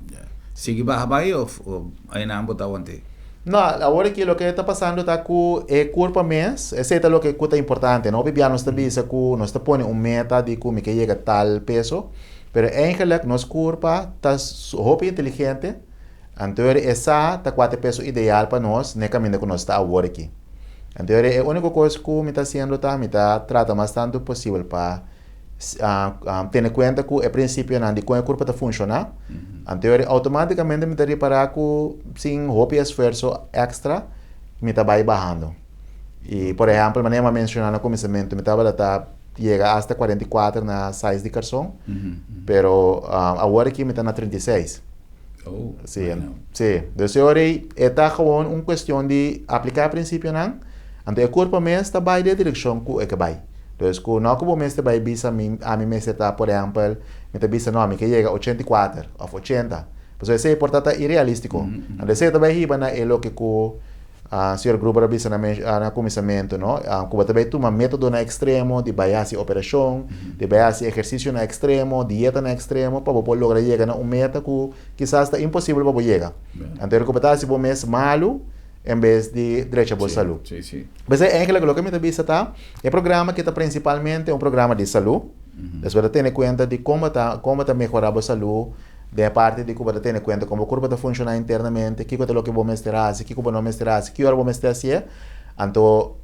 S1: Sigue barra ou ainda não botar ontem?
S2: Não, agora que o que está passando está com o corpo mês, esse é o que é importante, não? Bebia nós também se com nós está pondo meta de como que chega tal peso, pero eigenlijk nós corpo está super inteligente, então essa está com o peso ideal para nós, nem caminho que nós está agora aqui. Então a única coisa que me está fazendo me está tratando mais tanto possível para ter em conta que o princípio não de como o corpo está funcionando, então automaticamente me está parar com sem roupa e esforço extra me está bajando. E por exemplo, maneira de mencionar no começamento me estava chega até 44 na size de cartão, pero agora que me está na 36.
S1: Oh,
S2: sim,
S1: bueno.
S2: sim. Então agora está gewoon uma questão de aplicar o princípio não, então o corpo mesmo está vai na direção que é que vai. Então, não como mestre vai bisa a mim mestre está, por exemplo, me está bisa não, que chega 84 ou 80. Então, isso é importante e realístico. Então, isso também riba na elo que o senhor grupo bisa na começamento, não? Como também toma método na extremo, de base operação, de base exercício na extremo, dieta na extremo, para poder lograr chegar a meta que quizás está impossível para chegar. Então, como está se bom mês malo, em vez de direito à saúde.
S1: Sim.
S2: Mas é aquilo que me está vista é programa que está principalmente um programa de saúde. Después ter em conta de como está melhorar a saúde, de parte de como ter em conta como o corpo está funcionando internamente, que é o que vou mestrar, que não mestrar, que hora vou mestrar assim. Então,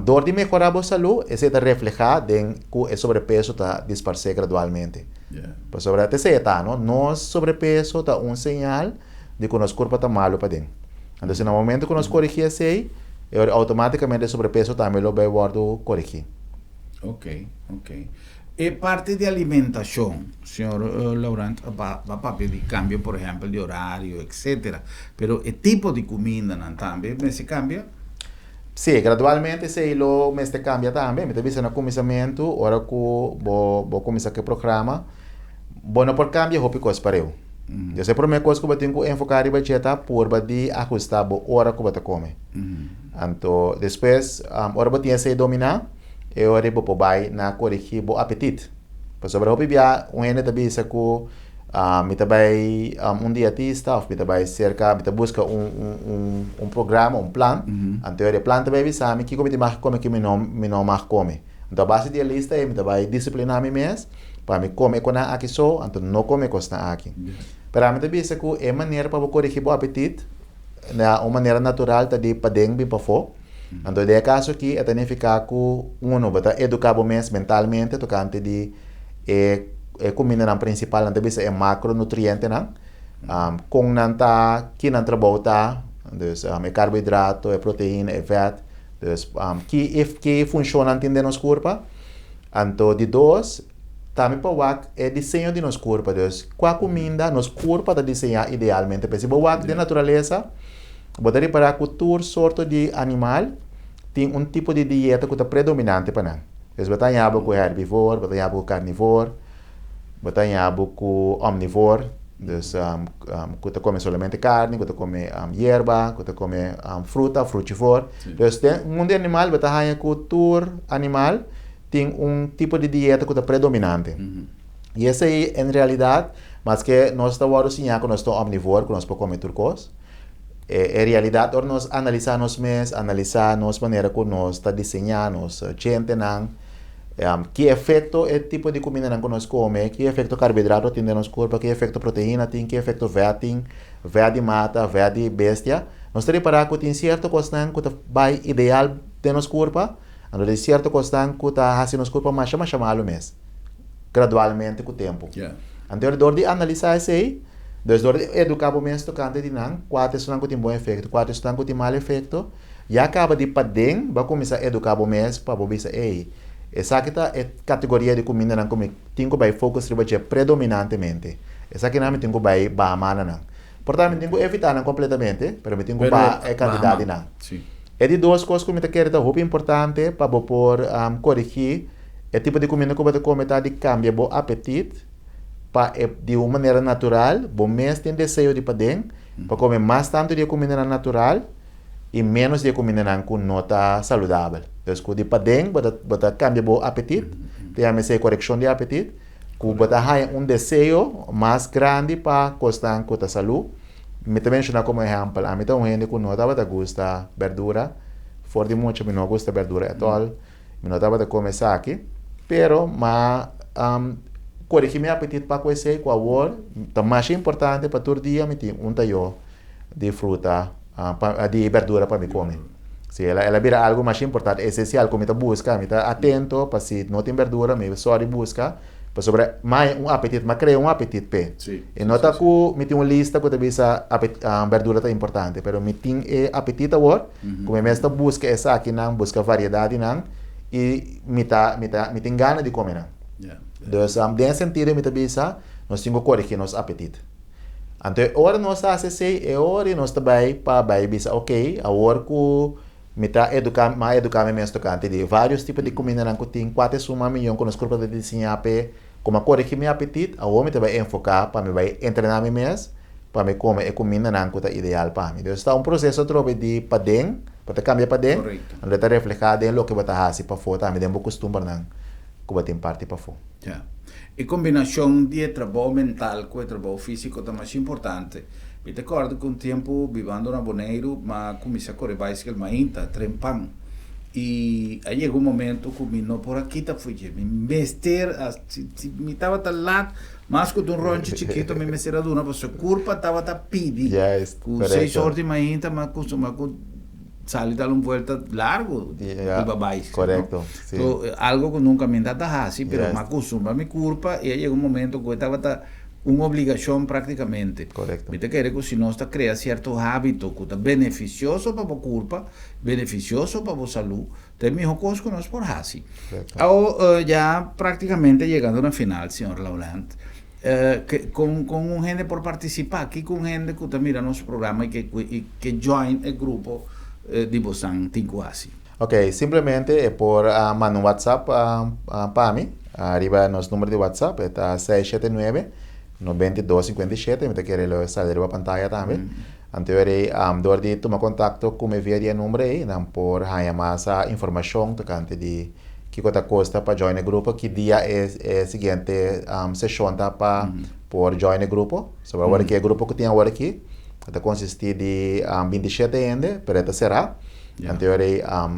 S2: dor de melhorar a saúde, isso está reflejado em que o sobrepeso está disparcer gradualmente. Pues sobre até se está, não? Nosso sobrepeso está sinal de que o nosso corpo está malo para dentro. Então, no momento que nós corrigimos isso, automaticamente o sobrepeso também lo vai corrigir.
S1: Ok. E parte de alimentação, senhor Laurent, vai pedir cambio, por exemplo, de horário, etc. Pero o tipo de comida também se cambia?
S2: Sim, gradualmente se lo mês cambia também. Me está no começamento, hora que vou começar o programa, bueno por cambio, hopi coisa para eu. Eu sei por minha coisa que eu tenho que enfocar em budgeta por de ajustar a hora que eu come. Então, depois, hora que eu tenho que dominar, eu vou para na corrigir o apetite. Por sobre o bebia, o gente também diz que me também dietista, ou me também cerca, me busca programa, plano. Então, o plano também avisa que eu me come que me não mais come. Então, a base de lista é me também disciplinar me mesmo, para me comer com a aqui só, então não comer com a aqui. Para mim também que é maneira para corrigir o apetite, uma maneira natural de padeng bem para fora. Então, de caso aqui, é também ficar com para educar o mês mentalmente, tocante de comida na principal, não deve ser macronutriente, não? Com não tá, que não trabalha, então, é carboidrato, é proteína, é fat, então, que funciona entender nos corpo. Então, de dois, também para o desenho de nosso corpo. Então, qual comida nosso corpo está desenhado idealmente. Porque se o de natureza, você reparar que todo sorte de animal tem tipo de dieta que está predominante para nós. Então, você tem com herbívoro, você tem com carnívoro, você tem com omnívoro. Então, você come somente carne, você come hierba, você come fruta, frutívoro. Então, um animal, você tem com todo animal, tem tipo de dieta que está predominante. E essa é, em realidade, mas que nós estamos assim, que nós estamos omnívoro, que nós podemos comer tudo coisa. En realidad, nós analisamos mes, analisamos maneira como nós está desenhando, gente não, que efeito é tipo de comida que nós come, que efeito carboidrato tem no nosso corpo, que efeito proteína tem, que efeito veia tem, veia de mata, veia de bestia. Nós temos para que tem certo coisa que vai ideal de nosso corpo, então de certo coisa que está fazendo nosso corpo mais chamado mês, gradualmente com o tempo. Então, dor de analisar isso aí, dor de educar o mês tocante de não, quatro estão que tem bom efeito, quatro estão que tem mau efeito, e acaba de padem, vai começar a educar o mês para você ei. Essa aqui é categoria de comida que eu tenho que focar predominantemente. Essa aqui não tenho que bahamana não. Portanto, tenho que evitar completamente, mas tenho que é quantidade não. É de duas coisas que eu quero muito importante para corrigir o tipo de comida que você come de cambia o apetite para de uma maneira natural, o mês tem desejo de padem, para comer mais tanto de comida natural e menos de comida com nota saudável. Então, de padem, você cambia o apetite, tem a correção de apetite, que você tem desejo mais grande para costar com a saúde. Me também mencionar como exemplo, a mim tem gente que não gosta verdura, for de muito, me não gosta verdura at all, me não gosta comer aqui, pero, mas, corrigir meu apetite para conhecer com a hora, é mais importante para todo dia, me tem talho de fruta, de verdura para me comer. Se ela vira algo mais importante, essencial, como eu busca, eu estou atento, para se não tem verdura, eu só busca, para sobre mais apetite, mas criar apetite pe. E nota que me tem uma lista que a verdura é importante, mas me tem apetite agora, como eu estou busca essa aqui não, busca variedade não, e me tem ganas de comer não. Então, nesse sentido, me bisa, nós temos que corrigir nosso apetite. Então, agora nós fazemos hora nós também para bisa, ok, agora que me está educando mais tocante de vários tipos de comida que tem quatro suma milhão que nós corpos de desenhar como corrigir meu apetite, agora me também enfocar para me vai treinar meu mês para me comer a comida que é ideal para mim. Então, está um processo de padem, para cambiar padem, onde está refletido em o que você faz para fora, também tem um costume não. Que tem parte para fora.
S1: E combinação de trabalho mental com o trabalho físico é mais importante. Me recordo que um tempo vivendo na Boneiro, mas comecei a correr bicycle mainta, trempão. E aí chegou um momento que me não por aqui tá fui me mester, me estava tá lá, mas com um roncho chiquito me mester a duna, porque a curva estava tá pidi. Com 6 horas de mainta, mas com salir dar uma volta largo de babais.
S2: Correcto.
S1: Sí. So, algo que nunca me dá assim, pero me acostumba a mi culpa e aí chega um momento que estava uma obrigação praticamente.
S2: Correcto.
S1: Me te quer que se nós está cria certo hábito que é beneficioso para a culpa, beneficioso para a saúde, tem melhor coisa que nós por assim. Ou já praticamente chegando na final, senhor Laulant. Com gente por participar aqui, com gente que está mirando nosso programa e que join o grupo de Bosan Tinguasi.
S2: Ok, simplesmente é por mandar um WhatsApp para mim. Arriba nosso número de WhatsApp, está 679-9257. Me quer sair da pantalla também. Então, dor de tomar contato com me via número aí, não por chamar essa informação tocante de que coisa custa para join o grupo, que dia é seguinte sessão tá para por join o grupo. Sobre agora que é o grupo que tem agora aqui. Está consistir de 27 ainda, pero esta será. Então,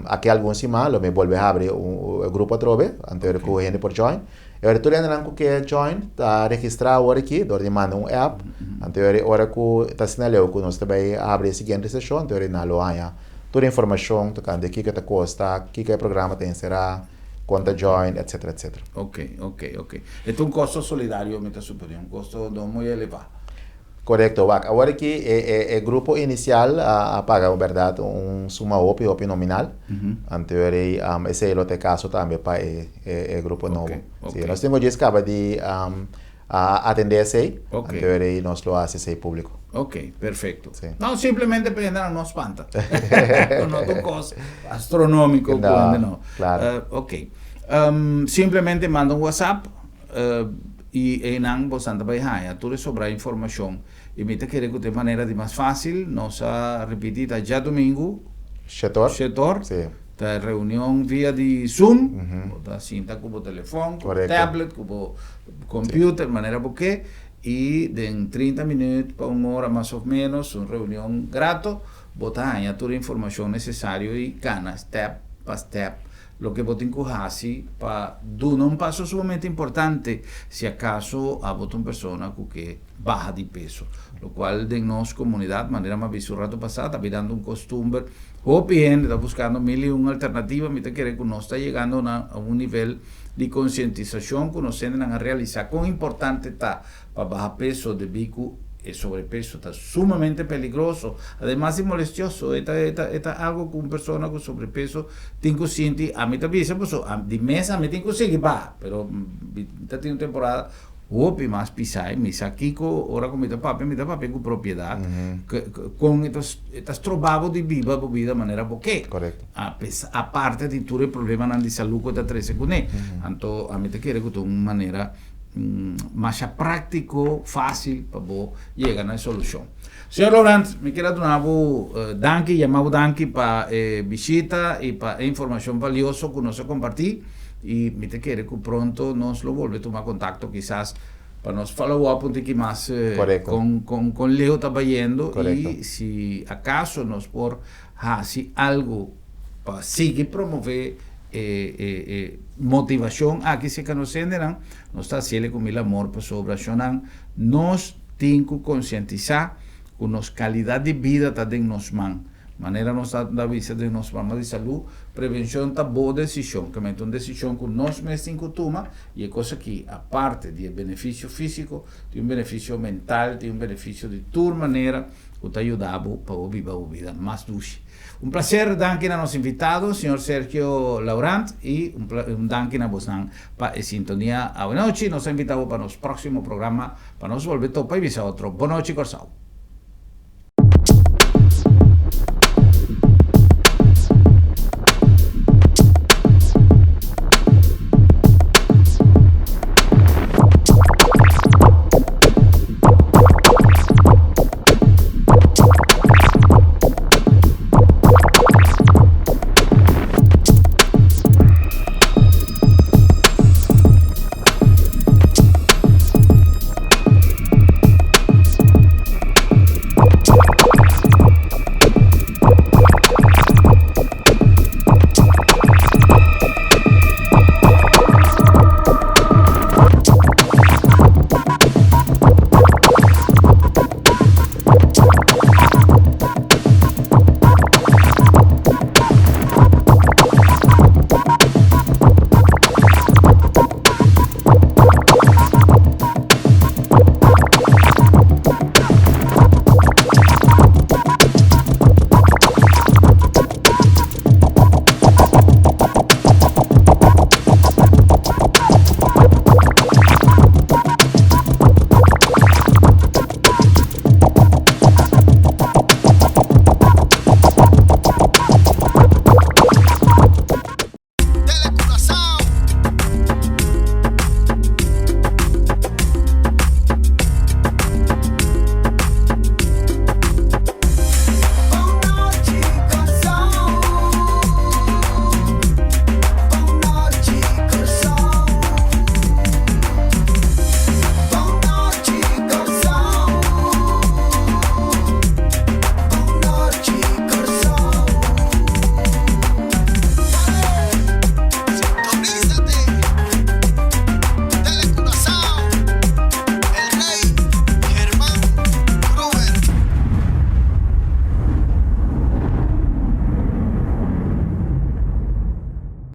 S2: aqui alguns semanas, me volve a abrir o grupo outra vez, então com gente por join. Agora, tu ainda não quer join, está registrado agora aqui, dor de manda um app. Então, agora que está sinalado que nós também abre a seguinte sessão, então, na loja, toda a informação, tocando aqui que está custa, que o programa tem será, quanto join, etc, etc.
S1: Ok. Então, um custo solidário, me está superior, um custo muito elevado.
S2: Correcto, agora que o grupo inicial paga, verdade, suma OP nominal. Anterior, esse é o caso também para o grupo novo. Sim, nós temos que acabar de atender esse, anterior nós lo hacemos público.
S1: Ok, perfeito.
S2: Sim.
S1: Não, simplesmente prender a nossa panta. Não é um custo astronômico. Não.
S2: Claro.
S1: Ok. Simplesmente manda um WhatsApp. E não você vai ganhar tudo sobre a informação e me te querer que de maneira de mais fácil nós repetir já domingo setor da reunião via de Zoom da cinta com o telefone com o tablet com o computer maneira porque y en 30 minutos para una hora más o menos, una reunión grato, botar ahí toda la información necesaria y gana step by step lo que botin así para dar un paso sumamente importante si acaso a una persona que baja de peso, lo cual de nuestra comunidad, de manera más visual rato pasado, está mirando un costumbre, o bien está buscando mil y una alternativa, me quiere que no está llegando a un nivel de concientización que nos tienen a realizar, cuán importante está para bajar peso de bico. El sobrepeso está sumamente peligroso, además de molestioso. Está algo que una persona con sobrepeso tiene consciente. A mí también, pues, de mes a mí tengo que va, pero está teniendo temporada. Opi más pisar, mi saquico, ahora con mi papi con propiedad, con estas trobavos de vida de manera porque.
S2: Correcto.
S1: Aparte de todo el problema de salud que está trece con él, entonces a mí te quiere que de una manera más práctico, fácil para llegar a una solución. Señor Laurent, me quiero dar danke, llamado danke para visita y para información valiosa que nos compartir y me te quiere que pronto nos lo vuelve a tomar contacto quizás para nos follow up un poquito más con Leo trabajando y si acaso nos por si algo para seguir promover motivación a que se conocen nos está haciendo con mil amor por sobre nos tiene que concientizar con nos calidad de vida está de nos man manera nos da vista de nos forma de salud prevención está boa decisión que é uma decisão que nós mesmos tomamos e é coisa que aparte de benefício físico tem benefício mental tem benefício de toda maneira que te ajudava para viver a vida mais dulce. Un placer, danke a nuestros invitados, señor Sergio Laurent, y un danke a vos para sintonía a buena noche. Nos ha invitado para nuestro próximo programa, para nos volver a topa y visar otro. Buenas noches, Corsao.